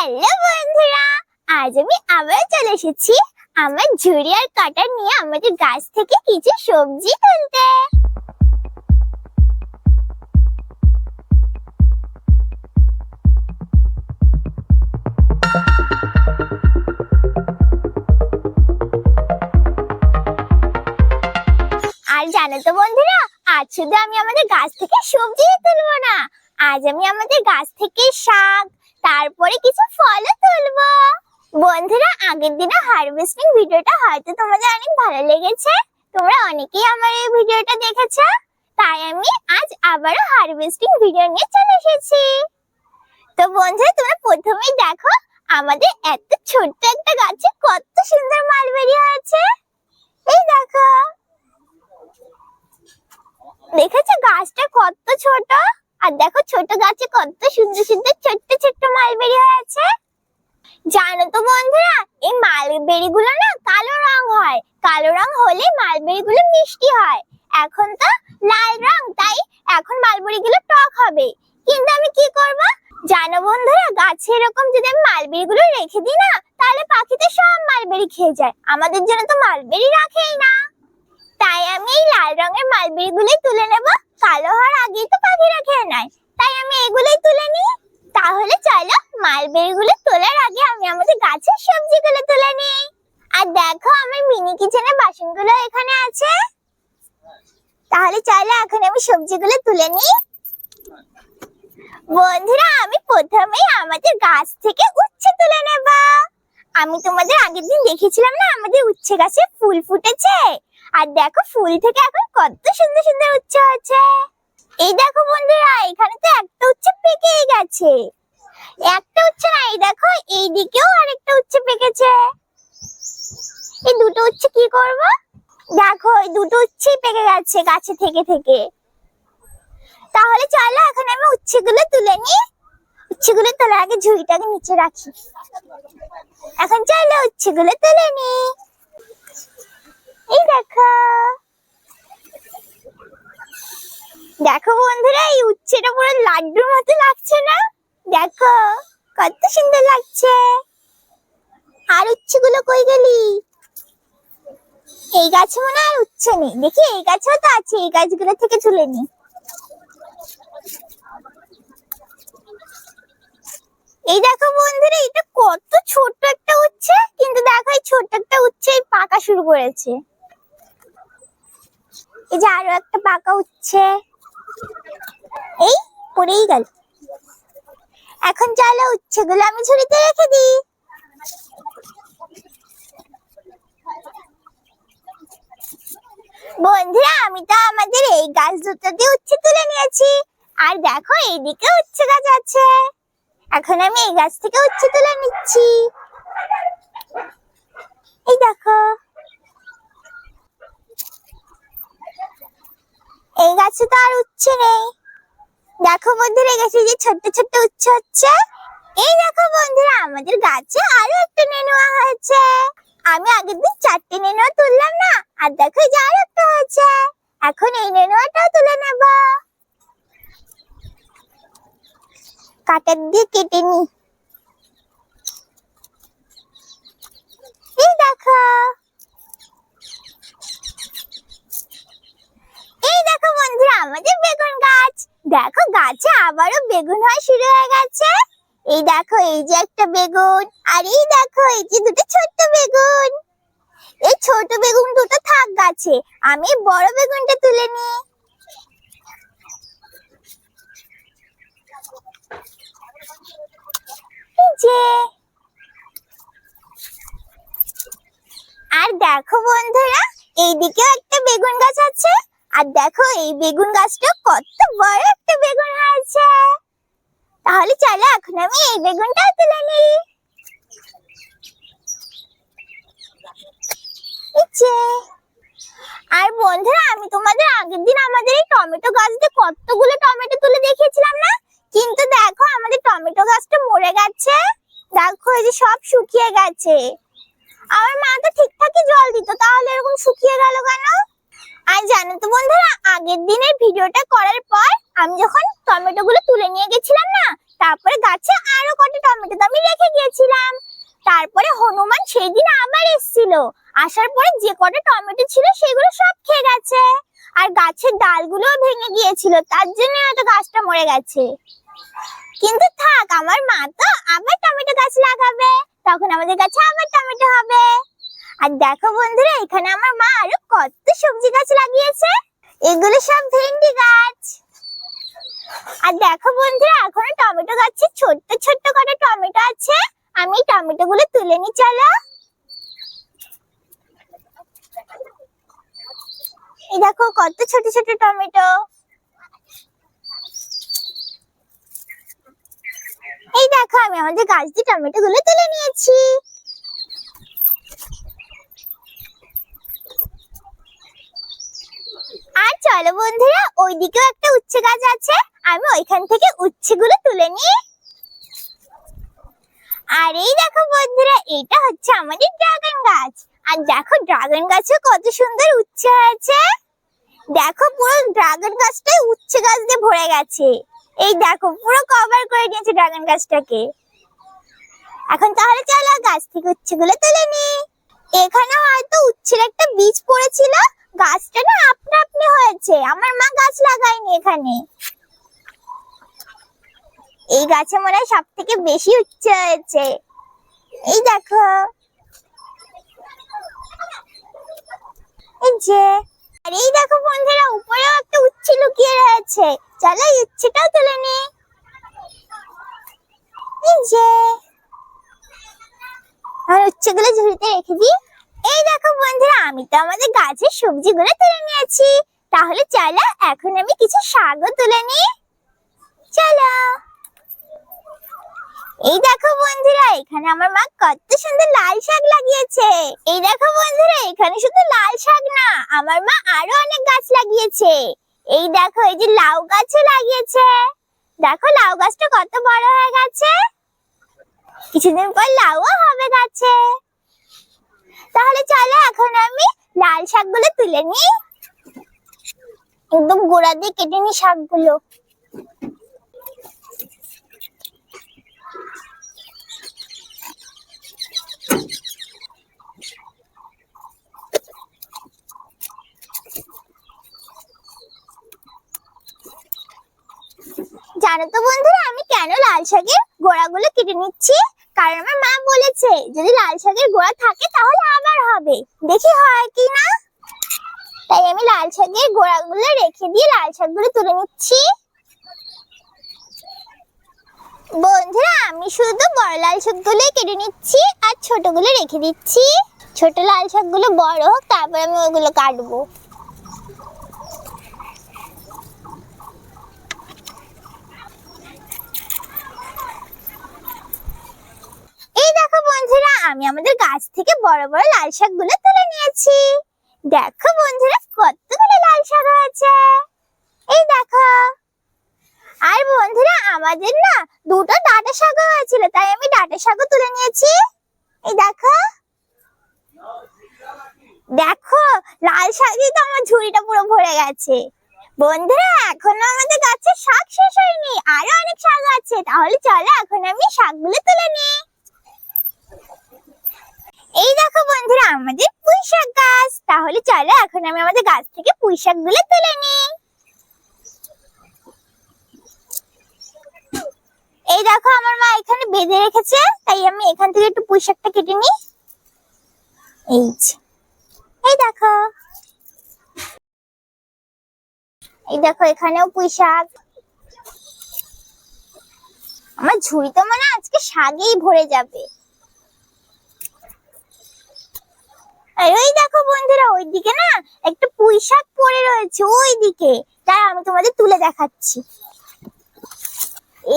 Hello বন্ধুরা, আজ আমি আবার চলে এসেছি আমার ঝুড়ি আর কাঁটা নিয়ে আমাদের গাছ থেকে কিছু সবজি তুলতে। আর জানো তো বন্ধুরা, আজ শুধু আমি আমাদের গাছ থেকে সবজি তুলবো না, আজ আমি আমাদের গাছ থেকে শাক তারপরে কিছু ফলও তুলবো। বন্ধুরা, আগের দিনে হারভেস্টিং ভিডিওটা হয়তো তোমাদের অনেক ভালো লেগেছে, তোমরা অনেকেই আমার এই ভিডিওটা দেখেছো, তাই আমি আজ আবারও হারভেস্টিং ভিডিও নিয়ে চলে এসেছি। তো বন্ধুরা, তোমরা প্রথমেই দেখো আমাদের এত ছোট্ট একটা গাছে কত সুন্দর মালবেরি হয়েছে। এই দেখো, দেখেছো গাছটা কত ছোট, আর দেখো ছোট গাছে কত সুন্দর সুন্দর ছোট্ট ছোট্ট মালবেরি হয়েছে। জানো তো বন্ধুরা, এই মালবেরি গুলো না কালো রং হয়, কালো রং হলে মালবেরি গুলো মিষ্টি হয়। এখন তো লাল রং, তাই এখন মালবেরি গুলো টক হবে। কিন্তু আমি কি করব জানো বন্ধুরা, গাছে এরকম যদি আমি মালবেরি গুলো রেখে দিই না, তাহলে পাখিতে সব মালবেরি খেয়ে যায়, আমাদের জন্য তো মালবেরি রাখেই না। তাই আমি এই লাল রঙের মালবেরি গুলোই তুলে নেব, কালো হওয়ার আগেই তো পাখিরা খেয়ে নেয়, তাই আমি এগুলোই তুলে নিই। তাহলে চলো মালবেরি গুলো তোলার আগে আমি আমাদের গাছের সবজিগুলো তুলে নিই। আর দেখো আমার মিনি কিচেনের বাসনগুলো এখানে আছে। তাহলে চলো এখন আমি সবজিগুলো তুলে নিই। বন্ধুরা, আমি প্রথমেই আমাদের গাছ থেকে উচ্ছে তুলে নেব। আমি তোমাদের আগের দিন দেখিয়েছিলাম না আমাদের উচ্ছে গাছে ফুল ফুটেছে, আর দেখো ফুল থেকে এখন কত সুন্দর সুন্দর উচ্ছে হয়েছে। এই দেখো বন্ধুরা, এখানে তো একটা উচ্ছে পেকে গেছে, একটা উচ্ছে না, এই দেখো এই দিকেও আরেকটা উচ্ছে পেকেছে। এই দুটো উচ্ছে কি করব, দেখো এই দুটো উচ্ছেই পেকে গেছে গাছে থেকে থেকে। তাহলে চলো এখন আমি উচ্ছেগুলো তুলে নিই। উচ্ছেগুলো তোলার আগে ঝুড়িটাকে নিচে রাখি। এখন চলো উচ্ছেগুলো তুলে নিই। এই দেখো, দেখো বন্ধুরা, এই উচ্ছেটা পুরো লাড্ডুর মতো লাগছে না? দেখো কত সুন্দর লাগছে। আর উচ্ছেগুলো কই গেলি? এই গাছে মনে হয় আর উচ্ছে নেই, দেখি এই গাছেও তো আছে, এই গাছগুলো থেকে তুলে নি। এই দেখো বন্ধুরা, এটা কত ছোট একটা উচ্ছে, কিন্তু দেখো এই ছোট একটা উচ্ছে পাকা শুরু করেছে। এই যে আরো একটা পাকা উচ্ছে, এই পড়েই গেল। এখন চলো উচ্ছেগুলো আমি ঝুড়িতে রেখে দিই। বন্ধুরা, আমি তো আমাদের এই গাছ দুটো দিয়ে উচ্ছে তুলে নিয়েছি, আর দেখো এইদিকে উচ্ছে গাছ আছে। এখন আমি এই গাছ থেকে উচ্ছে তুলে নিচ্ছি। এই দেখো, এই গাছে তো আর উচ্ছে নেই। দেখো বন্ধুরা, এই গাছে যে ছোট্ট ছোট্ট উচ্ছে হচ্ছে। এই দেখো বন্ধুরা, আমাদের গাছে আরো একটা নেনুয়া হয়েছে। আমি আগের দিন 4টে নেনুয়া তুললাম না, আর দেখো এই যে আরো একটা হয়েছে। এখন এই নেনুয়াটাও তুলে নেব। কাঁটা দিয়ে কেটে নি। এই দেখো, এই দেখো বন্ধুরা, আমাদের বেগুন গাছ। দেখো গাছে আবারও বেগুন হওয়া শুরু হয়ে গেছে। এই দেখো এই যে একটা বেগুন, আর এই দেখো এই যে দুটো ছোট্ট বেগুন। এই ছোট বেগুন দুটো থাক গাছে, আমি বড় বেগুনটা তুলে নি। আর দেখো বন্ধুরা, এইদিকেও একটা বেগুন গাছ আছে, আর দেখো এই বেগুন গাছটা কত বড় একটা বেগুন হয়েছে। তাহলে চলো এখন আমি এই বেগুনটাও তুলে নিই। আর বন্ধুরা, আমি তোমাদের আগের দিন আমাদের এই টমেটো গাছ দিয়ে কতগুলো টমেটো তুলে দেখিয়েছিলাম না, কিন্তু দেখো আমাদের টমেটো গাছটা মরে গেছে। দেখো এই যে সব শুকিয়ে গেছে। আমার মা তো ঠিকঠাকই জল দিত, তাহলে এরকম শুকিয়ে গেল কেন? আর জানো তো বন্ধুরা, আগের দিনের ভিডিওটা করার পর আমি যখন টমেটো গুলো তুলে নিয়ে গেছিলাম না, তারপরে গাছে আরো কটা টমেটো তো আমি রেখে গিয়েছিলাম। তারপরে হনুমান সেই দিন আবার এসেছিল। আসার পরে যে কটা টমেটো ছিল সেগুলো সব খেয়ে গেছে। আর গাছের ডালগুলোও ভেঙে গিয়েছিল, তার জন্য হয়তো গাছটা মরে গেছে। কিন্তু থাক, আমার মা তো আবার টমেটো গাছ লাগাবে, তখন আমাদের গাছে আবার টমেটো হবে। আর দেখো বন্ধুরা, এখানে আমার মা আরো কত সবজি গাছ লাগিয়েছে। এগুলো সব ভেন্ডি গাছ। আর দেখো বন্ধুরা, এখনো টমেটো গাছে ছোট্ট ছোট্ট কটা টমেটো আছে। আমি টমেটো গুলো তুলে নি, চলো। এই দেখো কত ছোট ছোট টমেটো। এই দেখো, আমি আমাদের গাছ দিয়ে টমেটো গুলো তুলে নিয়েছি। আর চলো বন্ধুরা, ওইদিকেও একটা উচ্ছে গাছ আছে, আমি ওইখান থেকে উচ্ছে গুলো তুলে নিই। আর এই দেখো বন্ধুরা, এটা হচ্ছে আমাদের ড্রাগন গাছ। আর দেখো ড্রাগন গাছে কত সুন্দর উচ্ছে হয়েছে। দেখো পুরো ড্রাগন গাছটাই উচ্ছে গাছ দিয়ে ভরে গেছে। এই দেখো পুরো কভার করে নিয়েছে ড্রাগন গাছটাকে। এখন তাহলে চলো গাছ থেকে উচ্ছে গুলো তুলে নি। এখানে হয়তো উচ্ছের একটা বীজ পড়েছিল, গাছটা না আপনা আপনি হয়েছে, আমার মা গাছ লাগায়নি এখানে। এই গাছে মনে হয় সব থেকে বেশি উচ্ছে হয়েছে। এই দেখো, এই যে। আর এই দেখো বন্ধুরা, উপরেও একটা উচ্ছে লুকিয়ে রয়েছে, চলো এই উচ্ছেটাও তুলে নি। এই যে, আর উচ্ছেগুলো ঝুড়িতে রেখে দিই। এই দেখো বন্ধুরা, আমি তো আমাদের গাছের সবজিগুলো তুলে নিয়েছি। তাহলে চলো এখন আমি কিছু শাকও তুলে নিই, চলো। এই দেখো বন্ধুরা, এখানে আমার মা কত সুন্দর লাল শাক লাগিয়েছে। এই দেখো বন্ধুরা, এখানে শুধু লাল শাক না, আমার মা আরো অনেক গাছ লাগিয়েছে। এই দেখো, এই যে লাউ গাছও লাগিয়েছে। দেখো লাউ গাছটা কত বড় হয়ে গেছে, কিছুদিন পর লাউও হবে গাছে। তাহলে চলো এখন আমি লাল শাকগুলো তুলে নিই, একদম গোড়া দিয়ে কেটে নিই শাকগুলো। জানো তো বন্ধুরা, আমি কেন লাল শাকের গোড়াগুলো কেটে নিচ্ছি? কারণ আমার মা বলেছে যদি লাল শাকের গোড়া থাকে তাহলে আবার হবে, দেখি হয় কি না। তাই আমি লাল শাকের গোড়াগুলো রেখে দিয়ে লাল শাকগুলো তুলে নিচ্ছি। বন্ধুরা, আমি শুধু বড় লাল শাকগুলো কেটে নিচ্ছি আর ছোটগুলো রেখে দিচ্ছি। ছোট লাল শাকগুলো বড় হোক, তারপর আমি ওগুলো কাটবো। এই দেখো বন্ধুরা, আমি আমাদের গাছ থেকে বড় বড় লাল শাকগুলো তুলে নিয়েছি। দেখো বন্ধুরা, কতগুলো লাল শাক হয়েছে, এই দেখো। আর বন্ধুরা, আমাদের না দুটো ডাঁটা শাকও হয়েছিল, তাই আমি ডাঁটা শাকও তুলে নিয়েছি। এই দেখো, দেখো লাল শাকই তো আমার ঝুড়িটা পুরো ভরে গেছে। বন্ধুরা, এখনো আমাদের গাছের শাক শেষ হয়নি, আরো অনেক শাক আছে। তাহলে চলো এখন আমি শাকগুলো তুলে নিই। এই দেখো বন্ধুরা, আমাদের পুঁই শাক গাছ। তাহলে চলো এখন আমি আমাদের গাছ থেকে পুঁই শাক গুলো তুলে নিই। এই দেখো, আমার মা এখানে বেঁধে রেখেছে, তাই আমি এখান থেকে একটু পুঁই শাকটা কেটে নিই। এই দেখো, এই দেখো এখানেও পুঁই শাক। আমার ঝুড়ি তো মানে আজকে শাকেই ভরে যাবে। আর ওই দেখো বন্ধুরা, ওইদিকে না একটা পুঁই শাক পড়ে রয়েছে ওইদিকে, তাই আমি তোমাদের তুলে দেখাচ্ছি।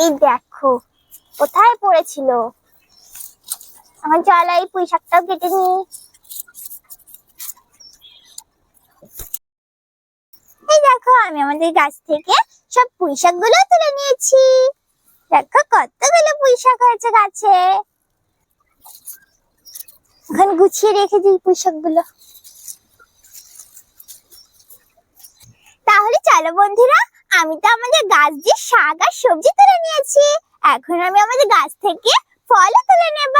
এই দেখো কোথায় পড়েছিল। এখন চলো এই পুঁই শাকটাও কেটে নিই। এই দেখো, আমি আমাদের গাছ থেকে সব পুঁই শাক গুলো তুলে নিয়েছি। দেখো কতগুলো পুঁই শাক হয়েছে গাছে। এখন গুছিয়ে রেখে দিই পুঁই শাক গুলো। তাহলে চলো বন্ধুরা, আমি তো আমাদের গাছ দিয়ে শাক আর সবজি তুলে নিয়েছি। এখন আমি আমাদের গাছ থেকে ফলও তুলে নেব।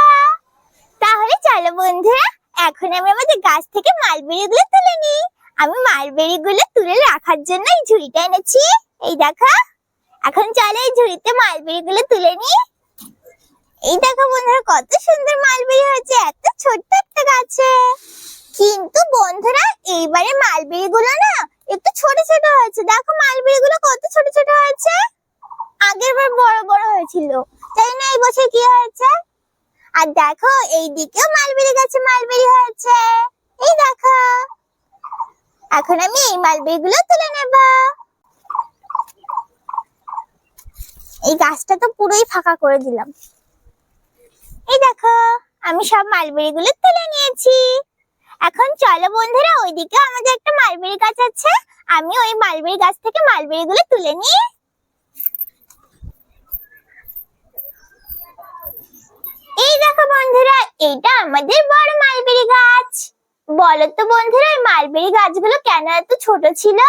তাহলে চলো বন্ধুরা, এখন আমি আমাদের গাছ থেকে মালবেরি গুলো তুলে নিই। আমি মালবেরি গুলো তুলে রাখার জন্য এই ঝুড়িটা এনেছি। এই দেখো, এখন চলো এই ঝুড়িতে মালবেরি গুলো তুলে নিই। এই দেখো বন্ধুরা, কত সুন্দর মালবেরি হয়েছে এত ছোট্ট একটা গাছে। কিন্তু বন্ধুরা, এইবারে মালবেরি গুলো না একটু ছোট ছোট হয়েছে। দেখো মালবেরি গুলো কত ছোট ছোট হয়েছে, আগের বার বড় বড় হয়েছিল। জানি না এই বছর কি হয়েছে। আর দেখো এই দিকেও মালবেরি গাছে মালবেরি হয়েছে। এই দেখো, এখন আমি এই মালবেরি গুলো তুলে নেব। এই গাছটা তো পুরোই ফাঁকা করে দিলাম। এই দেখো, আমি সব মালবেরি গুলো তুলে নিয়েছি। এখন চলো বন্ধুরা, ওইদিকে আমাদের একটা মালবেরি গাছ আছে, আমি ওই মালবেরি গাছ থেকে মালবেরি গুলো তুলে নিই। এই দেখো বন্ধুরা, এইটা আমাদের বড় মালবেরি গাছ। বলো তো বন্ধুরা, এই মালবেরি গাছগুলো কেন এত ছোট ছিল?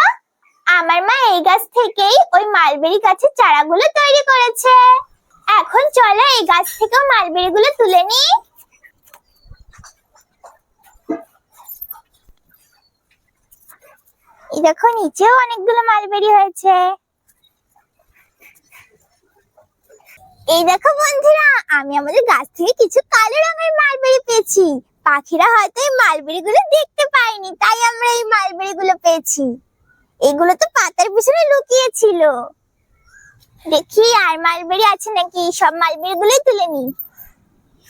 আমার মা এই গাছ থেকেই ওই মালবেরি গাছের চারাগুলো তৈরি করেছে। এখন চলো এই গাছ থেকেও মালবেরি গুলো তুলে নিই। এই দেখো, নিচেও অনেকগুলো মালবেরি হয়েছে। এই দেখো বন্ধুরা, আমি আমাদের গাছ থেকে কিছু কালো রঙের মালবেরি পেয়েছি। পাখিরা হয়তো এই মালবেরি গুলো দেখতে পায়নি, তাই আমরা এই মালবেরি গুলো পেয়েছি। এগুলো তো পাতার পিছনে লুকিয়ে ছিল। দেখি আর মালবেরি আছে নাকি, সব মালবেরি গুলোই তুলে নি।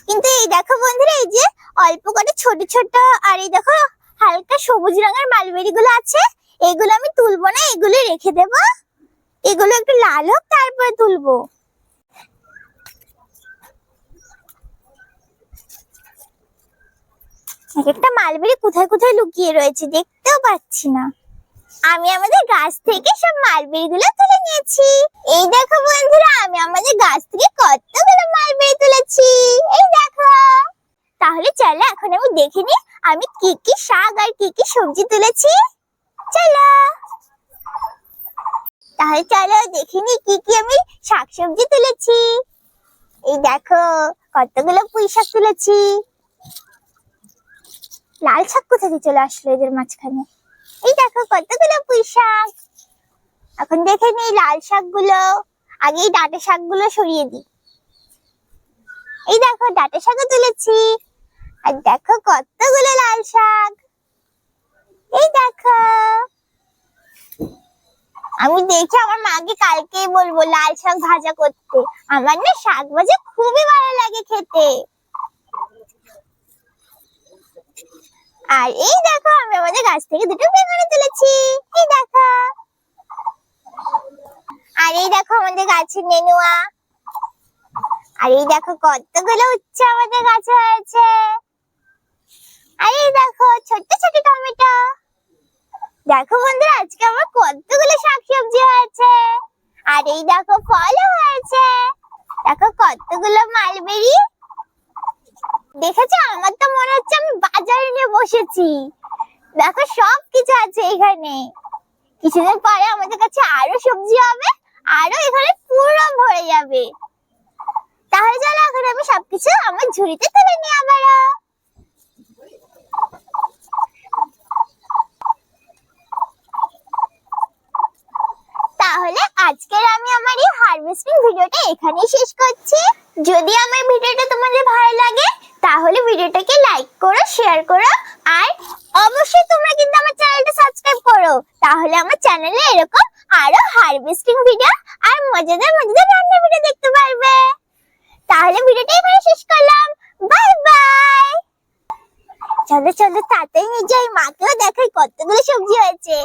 কিন্তু এই দেখো বন্ধুরা, এই যে অল্প করে ছোট ছোট আর এই দেখো হালকা সবুজ রঙের মালবেরি গুলো আছে, এগুলো আমি তুলবো না, এগুলো রেখে দেব। এগুলো একটু লাল হোক তারপরে তুলবো। একটা মালবেরি কোথায় কোথায় লুকিয়ে রয়েছে দেখতেও পাচ্ছি না। আমি আমাদের গাছ থেকে সব মালবেরি গুলো তুলে নিয়েছি। এই দেখো বন্ধুরা, আমি আমাদের গাছ থেকে কতগুলো মালবেরি তুলেছি। এই দেখো, তাহলে চলো এখন আমি দেখে নিই আমি কি কি শাক আর কি কি সবজি তুলেছি। চলো তাহলে চলো দেখে নিই কি কি আমি শাক সবজি তুলেছি। এই দেখো, কতগুলো পুঁই শাক তুলেছি। লাল শাক কোথা থেকে চলে আসলো এদের মাঝখানে? এই দেখো কতগুলো পুঁই শাক। এখন দেখে নিই লাল শাক গুলো। আগে এই ডাঁটা শাক গুলো সরিয়ে দিই। এই দেখো ডাঁটা শাকও তুলেছি। আর দেখো কতগুলো লাল শাক। এই দেখো, আমি দেখে আমার মাকে কালকেই বলবো লাল শাক ভাজা করতে। আমার না শাক ভাজা খুবই ভালো লাগে খেতে। আর এই দেখো, আমি আমাদের গাছ থেকে দুটো বেগুন তুলেছি। এই দেখো, আর এই দেখো আমাদের গাছের নেনুয়া। আর এই দেখো কতগুলো উচ্ছে আমাদের গাছে হয়েছে। আর এই দেখো ছোট্ট ছোট টমেটো। দেখো বন্ধুরা, আজকে আমার কতগুলো শাকসবজি হয়েছে। আর এই দেখো ফলও হয়েছে। দেখো কতগুলো মালবেরি। দেখেছো, আমার তো মনে হচ্ছে আমি বাজারে নিয়ে বসেছি। দেখো সব কিছু আছে এখানে। কিছুদিন পরে আমাদের কাছে আরো সবজি হবে, আরো এখানে পুরো ভরে যাবে। তাহলে চলো এখন আমি সবকিছু আমার ঝুড়িতে তুলে নিই আবারও। তাহলে আজকের আমি আমার এই হারভেস্টিং ভিডিওটা এখানেই শেষ করছি। যদি আমার ভিডিওটা তোমাদের ভালো লাগে তাহলে ভিডিওটাকে লাইক করো, শেয়ার করো, আর অবশ্যই তোমরা কিন্তু আমার চ্যানেলটা সাবস্ক্রাইব করো। তাহলে আমার চ্যানেলে এরকম আরো হারভেস্টিং ভিডিও আর মজাদার মজাদার রান্নার ভিডিও দেখতে পারবে। তাহলে ভিডিওটা এখানে শেষ করলাম। Bye bye. চলো চলো তাড়াতাড়ি নিয়ে যাই, মাকেও দেখাই কতগুলো সবজি হয়েছে।